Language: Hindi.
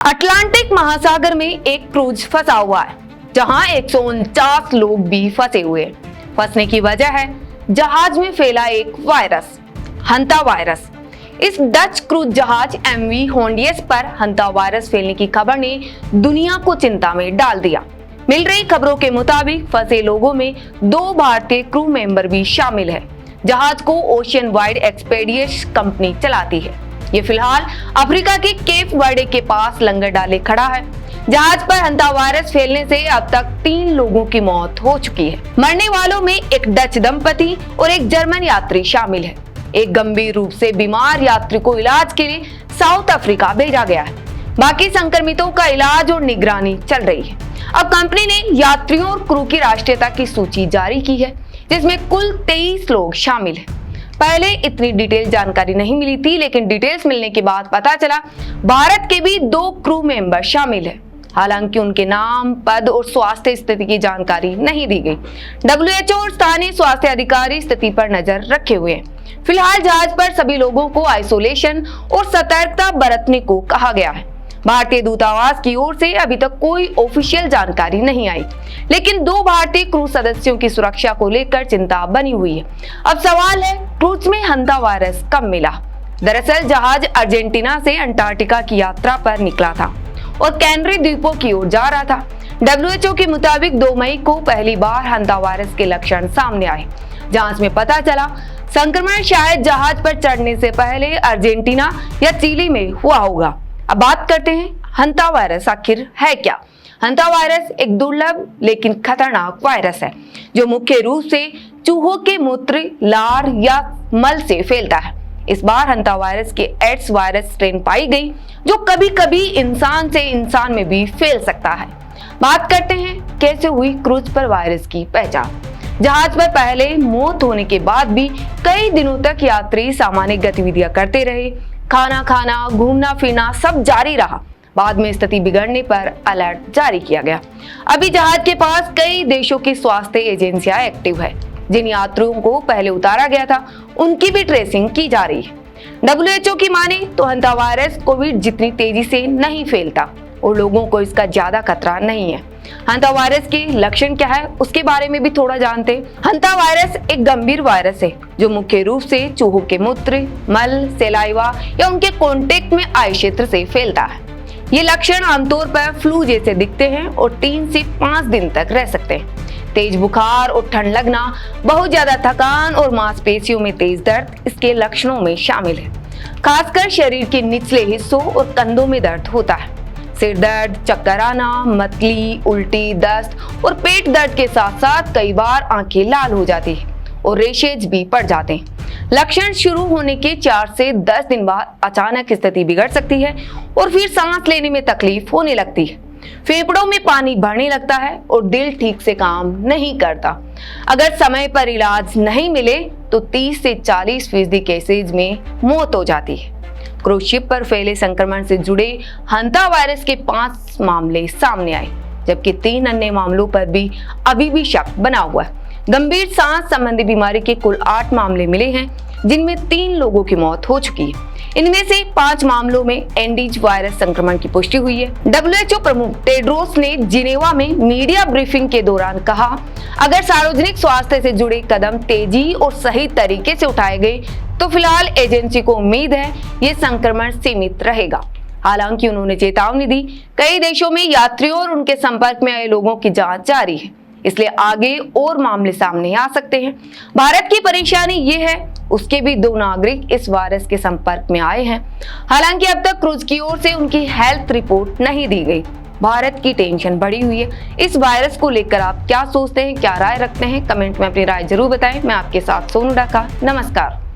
अटलांटिक महासागर में एक क्रूज फंसा हुआ है जहां 149 लोग भी फंसे हुए हैं। फंसने की वजह है जहाज में फैला एक वायरस, हंता वायरस। इस डच क्रूज जहाज एमवी होंडियस पर हंता वायरस फैलने की खबर ने दुनिया को चिंता में डाल दिया। मिल रही खबरों के मुताबिक फंसे लोगों में 2 भारतीय क्रू मेंबर भी शामिल है। जहाज को ओशियन वाइड एक्सपेडिशन कंपनी चलाती है। ये फिलहाल अफ्रीका के केप वर्डे के पास लंगर डाले खड़ा है। जहाज पर हंता वायरस फैलने से अब तक 3 लोगों की मौत हो चुकी है। मरने वालों में एक डच दंपति और एक जर्मन यात्री शामिल है। एक गंभीर रूप से बीमार यात्री को इलाज के लिए साउथ अफ्रीका भेजा गया है। बाकी संक्रमितों का इलाज और निगरानी चल रही है। अब कंपनी ने यात्रियों और क्रू की राष्ट्रीयता की सूची जारी की है, जिसमें कुल 23 लोग शामिल हैं। पहले इतनी डिटेल जानकारी नहीं मिली थी, लेकिन डिटेल्स मिलने के बाद पता चला भारत के भी 2 क्रू मेंबर शामिल है। हालांकि उनके नाम, पद और स्वास्थ्य स्थिति की जानकारी नहीं दी गई। WHO और स्थानीय स्वास्थ्य अधिकारी स्थिति पर नजर रखे हुए हैं। फिलहाल जहाज पर सभी लोगों को आइसोलेशन और सतर्कता बरतने को कहा गया है। भारतीय दूतावास की ओर से अभी तक कोई ऑफिशियल जानकारी नहीं आई, लेकिन 2 भारतीय क्रू सदस्यों की सुरक्षा को लेकर चिंता बनी हुई है। अब सवाल है, क्रूज में हंता वायरस कब मिला? दरअसल जहाज अर्जेंटीना से अंटार्कटिका की यात्रा पर निकला था और कैनरी द्वीपों की ओर जा रहा था। WHO के मुताबिक 2 मई को पहली बार हंता वायरस के लक्षण सामने आए। जांच में पता चला संक्रमण शायद जहाज पर चढ़ने से पहले अर्जेंटीना या चिली में हुआ होगा। अब बात करते हैं, हंता वायरस आखिर है क्या? हंता वायरस एक दुर्लभ लेकिन खतरनाक वायरस है जो मुख्य रूप से चूहों के मूत्र, लार या मल से फैलता है। इस बार हंता वायरस के एड्स वायरस स्ट्रेन पाई गई जो कभी कभी इंसान से इंसान में भी फैल सकता है। बात करते हैं कैसे हुई क्रूज पर वायरस की पहचान। जहाज पर पहले मौत होने के बाद भी कई दिनों तक यात्री सामान्य गतिविधियां करते रहे। खाना खाना, घूमना फिरना सब जारी रहा। बाद में स्थिति बिगड़ने पर अलर्ट जारी किया गया। अभी जहाज के पास कई देशों की स्वास्थ्य एजेंसियां एक्टिव है। जिन यात्रियों को पहले उतारा गया था उनकी भी ट्रेसिंग की जा रही है। WHO की माने तो हंता वायरस कोविड जितनी तेजी से नहीं फैलता और लोगों को इसका ज्यादा खतरा नहीं है। हंता वायरस के लक्षण क्या है उसके बारे में भी थोड़ा जानते हैं। हंता वायरस एक गंभीर वायरस है जो मुख्य रूप से चूहों के मूत्र, मल, सलाइवा या उनके कांटेक्ट में आय क्षेत्र से फैलता है। ये लक्षण आमतौर पर फ्लू जैसे दिखते हैं और 3 से 5 दिन तक रह सकते हैं। तेज बुखार और ठंड लगना, बहुत ज्यादा थकान और मांसपेशियों में तेज दर्द इसके लक्षणों में शामिल है। खासकर शरीर के निचले हिस्सों और कंधों में दर्द होता है। सिर दर्द, चक्कर आना, मतली, उल्टी, दस्त और पेट दर्द के साथ साथ कई बार आंखें लाल हो जाती है और रेशेज भी पड़ जाते हैं। लक्षण शुरू होने के 4 से 10 दिन बाद अचानक स्थिति बिगड़ सकती है और फिर सांस लेने में तकलीफ होने लगती है। फेफड़ों में पानी भरने लगता है और दिल ठीक से काम नहीं करता। अगर समय पर इलाज नहीं मिले तो 30 से 40% केसेज में मौत हो जाती है। क्रूज शिप पर फैले संक्रमण से जुड़े हंता वायरस के 5 मामले सामने आए, जबकि 3 अन्य मामलों पर भी अभी भी शक बना हुआ है। गंभीर सांस संबंधी बीमारी के कुल 8 मामले मिले हैं, जिनमें 3 लोगों की मौत हो चुकी है। इनमें से 5 मामलों में एंडीज वायरस संक्रमण की पुष्टि हुई है। WHO प्रमुख टेड्रोस ने जिनेवा में मीडिया ब्रीफिंग के दौरान कहा, अगर सार्वजनिक स्वास्थ्य से जुड़े कदम तेजी और सही तरीके से उठाए गए तो फिलहाल एजेंसी को उम्मीद है ये संक्रमण सीमित रहेगा। हालांकि उन्होंने चेतावनी दी, कई देशों में यात्रियों और उनके संपर्क में आए लोगों की जांच जारी है, इसलिए आगे और मामले सामने आ सकते हैं। भारत की परेशानी ये है, उसके भी 2 नागरिक इस वायरस के संपर्क में आए हैं। हालांकि अब तक क्रूज की ओर से उनकी हेल्थ रिपोर्ट नहीं दी गई। भारत की टेंशन बढ़ी हुई है। इस वायरस को लेकर आप क्या सोचते हैं, क्या राय रखते हैं? कमेंट में अपनी राय जरूर बताएं। मैं आपके साथ सोनू डाका। नमस्कार।